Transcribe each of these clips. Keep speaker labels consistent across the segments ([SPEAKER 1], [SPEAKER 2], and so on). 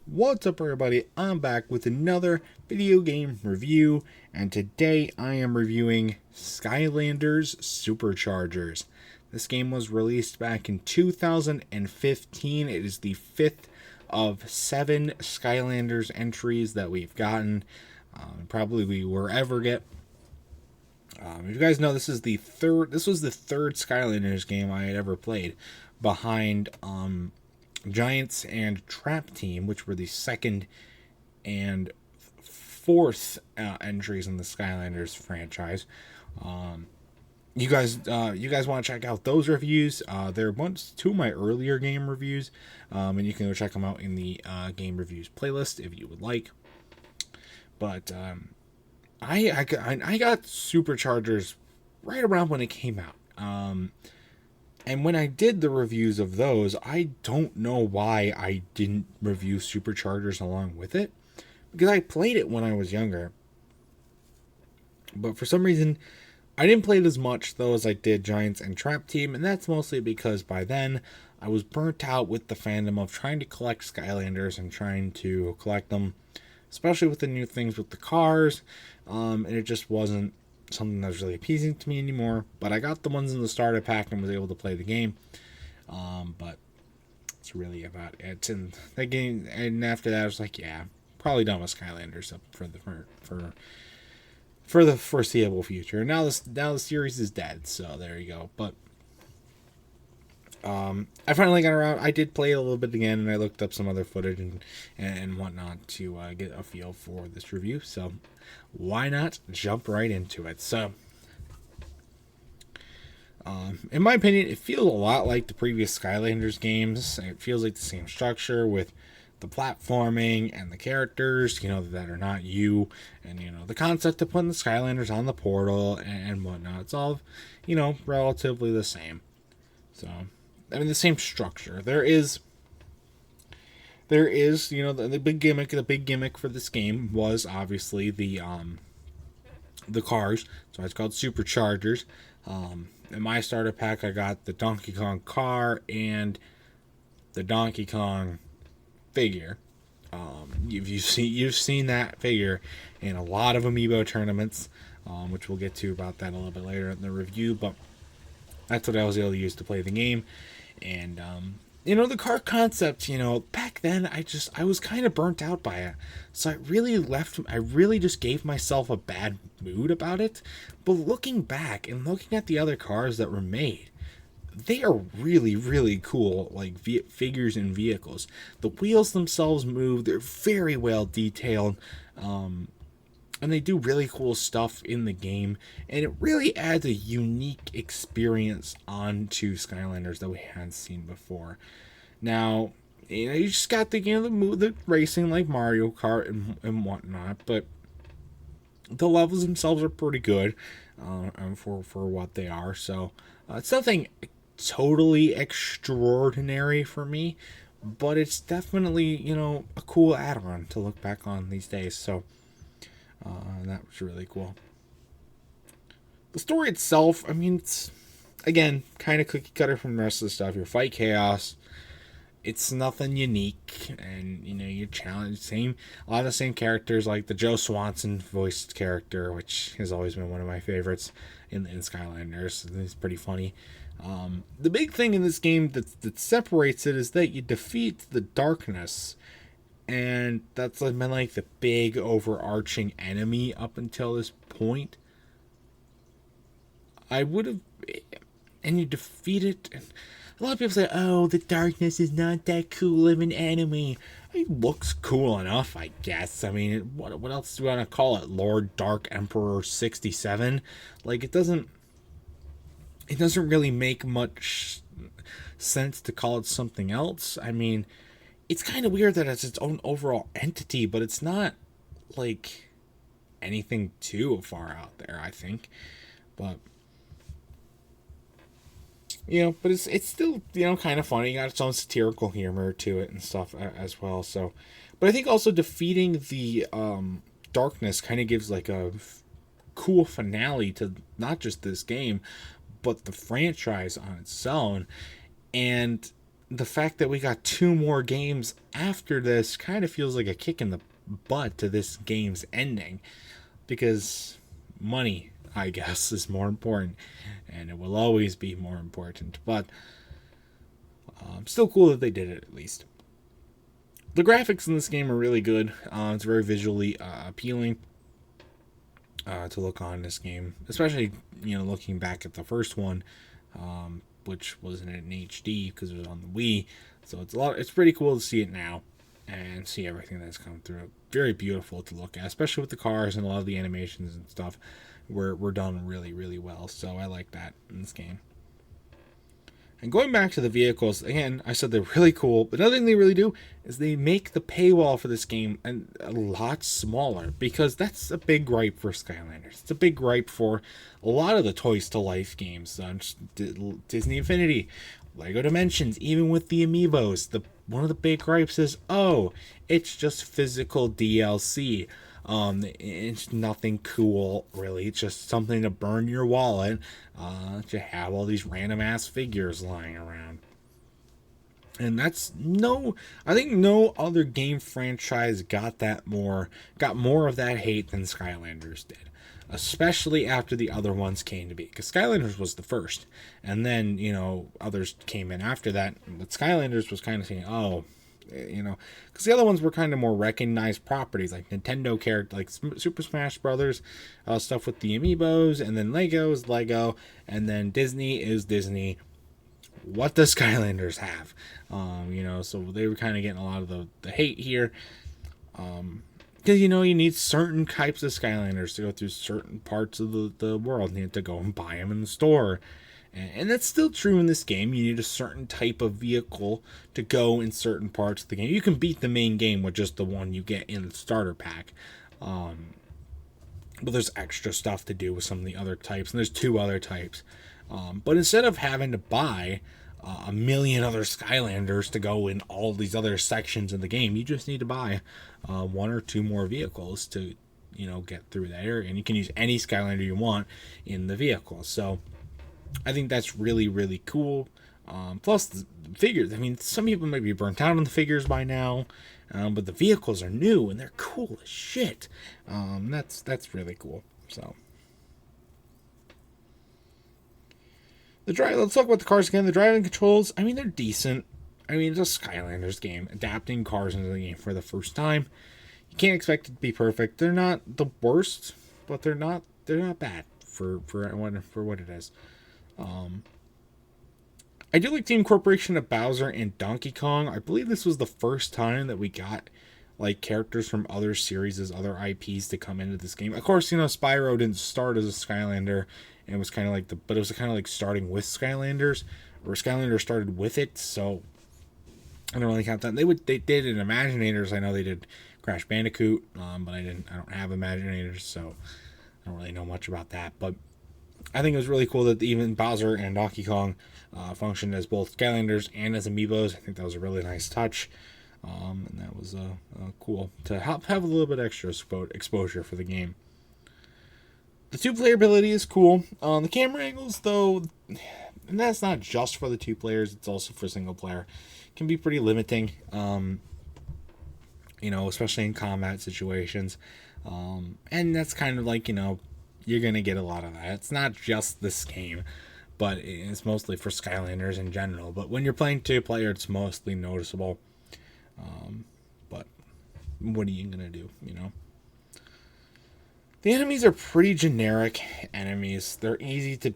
[SPEAKER 1] What's up, everybody? I'm back with another video game review, and today I am reviewing Skylanders Superchargers. This game was released back in 2015. It is the fifth of 7 Skylanders entries that we've gotten. Probably we will ever get. If you guys know, this was the third Skylanders game I had ever played, behind Giants and Trap Team, which were the second and fourth entries in the Skylanders franchise. You guys want to check out those reviews? They're two of my earlier game reviews, and you can go check them out in the game reviews playlist if you would like. But I got Superchargers right around when it came out. And when I did the reviews of those, I don't know why I didn't review Superchargers along with it. Because I played it when I was younger. But for some reason, I didn't play it as much, though, as I did Giants and Trap Team. And that's mostly because by then, I was burnt out with the fandom of trying to collect Skylanders and trying to collect them. Especially with the new things with the cars. And it just wasn't something that was really appeasing to me anymore. But I got the ones in the starter pack and was able to play the game. But it's really about it. And the game, and after that I was like, yeah, probably done with Skylanders up for the foreseeable future. And now the series is dead, so there you go. But I finally got around. I did play it a little bit again, and I looked up some other footage and whatnot to get a feel for this review. So why not jump right into it? So, in my opinion, it feels a lot like the previous Skylanders games. It feels like the same structure with the platforming and the characters, that are not you, and the concept of putting the Skylanders on the portal and whatnot. It's all, relatively the same. So, I mean, the same structure. There is, the big gimmick. The big gimmick for this game was obviously the cars. So it's called Superchargers. In my starter pack, I got the Donkey Kong car and the Donkey Kong figure. You've seen that figure in a lot of amiibo tournaments, which we'll get to about that a little bit later in the review. But that's what I was able to use to play the game. And the car concept, back then I was kind of burnt out by it. So I really just gave myself a bad mood about it. But looking back and looking at the other cars that were made, they are really, really cool, like figures and vehicles. The wheels themselves move. They're very well detailed. And they do really cool stuff in the game, and it really adds a unique experience onto Skylanders that we hadn't seen before. Now, you just got the racing like Mario Kart and whatnot, but the levels themselves are pretty good for what they are. So it's nothing totally extraordinary for me, but it's definitely a cool add-on to look back on these days. So. That was really cool. The story itself, I mean, it's, again, kind of cookie cutter from the rest of the stuff. You fight chaos. It's nothing unique. And, you're challenged. A lot of the same characters, like the Joe Swanson voiced character, which has always been one of my favorites in Skylanders. It's pretty funny. The big thing in this game that separates it is that you defeat the darkness. And that's been like the big overarching enemy up until this point. And you defeat it. And a lot of people say, oh, the darkness is not that cool of an enemy. It looks cool enough, I guess. I mean, what else do you want to call it? Lord Dark Emperor 67? Like, it doesn't really make much sense to call it something else. I mean, it's kind of weird that it's its own overall entity, but it's not like anything too far out there, I think. But but it's still kind of funny. You got its own satirical humor to it and stuff as well. So, but I think also defeating the darkness kind of gives like a cool finale to not just this game, but the franchise on its own. And the fact that we got 2 more games after this kind of feels like a kick in the butt to this game's ending, because money, I guess, is more important, and it will always be more important. But still cool that they did it at least. The graphics in this game are really good. It's very visually appealing to look on this game, especially looking back at the first one, which wasn't in HD because it was on the Wii. So it's pretty cool to see it now and see everything that's come through. Very beautiful to look at, especially with the cars, and a lot of the animations and stuff were done really, really well. So I like that in this game. And going back to the vehicles, again, I said they're really cool, but another thing they really do is they make the paywall for this game a lot smaller, because that's a big gripe for Skylanders. It's a big gripe for a lot of the Toys to Life games, Disney Infinity, Lego Dimensions, even with the Amiibos. One of the big gripes is, oh, it's just physical DLC. It's nothing cool, really. It's just something to burn your wallet, to have all these random ass figures lying around. And I think no other game franchise got more of that hate than Skylanders did. Especially after the other ones came to be. Because Skylanders was the first. And then, others came in after that. But Skylanders was kind of saying, oh, because the other ones were kind of more recognized properties, like Nintendo character, like Super Smash Brothers, stuff with the Amiibos, and then Lego's Lego, and then Disney is Disney. What does Skylanders have? So they were kind of getting a lot of the hate here, because you need certain types of Skylanders to go through certain parts of the world. You need to go and buy them in the store. And that's still true in this game. You need a certain type of vehicle to go in certain parts of the game. You can beat the main game with just the one you get in the starter pack. But there's extra stuff to do with some of the other types. And there's 2 other types. But instead of having to buy a million other Skylanders to go in all these other sections of the game, you just need to buy 1 or 2 more vehicles to get through there. And you can use any Skylander you want in the vehicle. So I think that's really, really cool. Plus the figures. I mean, some people might be burnt out on the figures by now, but the vehicles are new and they're cool as shit. That's really cool. So let's talk about the cars again. The driving controls, I mean, they're decent. I mean, it's a Skylanders game, adapting cars into the game for the first time. You can't expect it to be perfect. They're not the worst, but they're not bad for what it is. I do like the incorporation of Bowser and Donkey Kong. I believe this was the first time that we got like characters from other series, other IPs to come into this game. Of course, Spyro didn't start as a Skylander, and it was kind of like but it was kind of like starting with Skylanders, or Skylanders started with it. So I don't really count that. They did in Imaginators. I know they did Crash Bandicoot, but I don't have Imaginators, so I don't really know much about that. But I think it was really cool that even Bowser and Donkey Kong functioned as both Skylanders and as Amiibos. I think that was a really nice touch, and that was cool to have a little bit extra exposure for the game. The 2-player ability is cool. The camera angles, though, and that's not just for the 2 players, it's also for single player, can be pretty limiting, especially in combat situations. And that's kind of like, you're going to get a lot of that. It's not just this game, but it's mostly for Skylanders in general. But when you're playing 2-player, it's mostly noticeable. But what are you going to do, The enemies are pretty generic enemies. They're easy to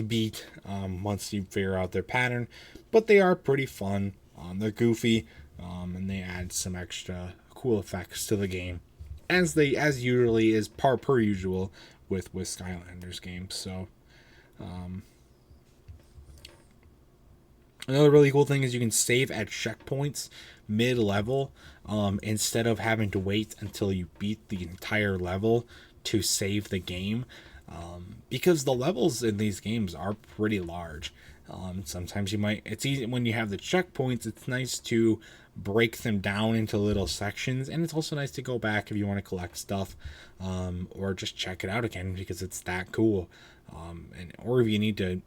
[SPEAKER 1] beat once you figure out their pattern, but they are pretty fun. They're goofy, and they add some extra cool effects to the game, as usually is per usual with Skylanders games. So another really cool thing is you can save at checkpoints mid-level, instead of having to wait until you beat the entire level to save the game, because the levels in these games are pretty large. Sometimes it's easy when you have the checkpoints. It's nice to break them down into little sections, and it's also nice to go back if you want to collect stuff, or just check it out again because it's that cool. Or if you need to,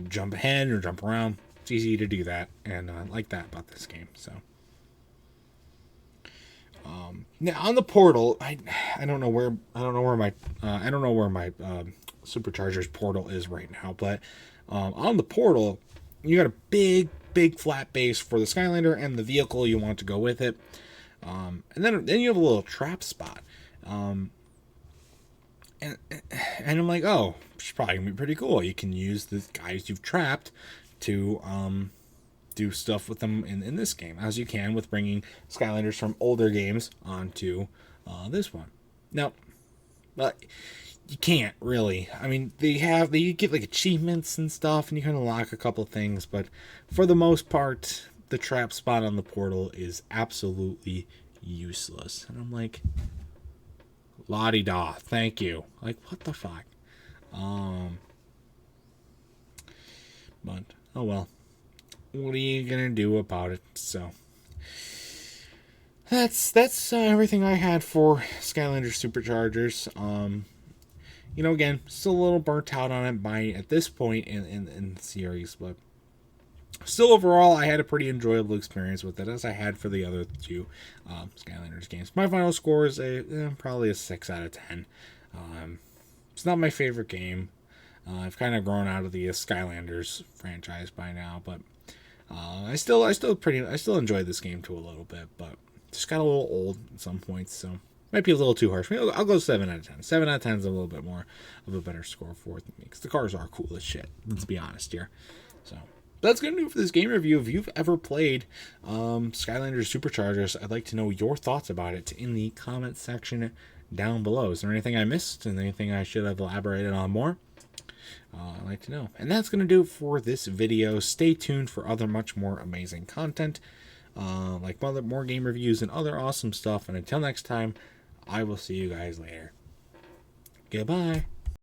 [SPEAKER 1] jump ahead or jump around, it's easy to do that, and I like that about this game. So now on the portal, I don't know where my Superchargers portal is right now, but on the portal, you got a big flat base for the Skylander and the vehicle you want to go with it, and then you have a little trap spot, and I'm like, oh, it's probably gonna be pretty cool. You can use the guys you've trapped to do stuff with them in this game, as you can with bringing Skylanders from older games onto this one. Now, you can't really. I mean, you get like achievements and stuff, and you can unlock a couple things, but for the most part, the trap spot on the portal is absolutely useless. And I'm like, la-di-da, thank you. Like, what the fuck? But oh well. What are you gonna do about it? So that's everything I had for Skylanders Superchargers. Again, still a little burnt out on it at this point in the series, but still overall, I had a pretty enjoyable experience with it, as I had for the other two Skylanders games. My final score is probably a 6 out of 10. It's not my favorite game. I've kind of grown out of the Skylanders franchise by now, but I still enjoy this game too a little bit, but just got a little old at some points, so might be a little too harsh. I'll go 7 out of 10. 7 out of 10 is a little bit more of a better score for it than me, because the cars are cool as shit. Let's be honest here. So that's gonna do it for this game review. If you've ever played Skylanders Superchargers, I'd like to know your thoughts about it in the comment section down below. Is there anything I missed and anything I should have elaborated on more? I'd like to know. And that's going to do it for this video. Stay tuned for other much more amazing content, like more game reviews and other awesome stuff. And until next time, I will see you guys later. Goodbye.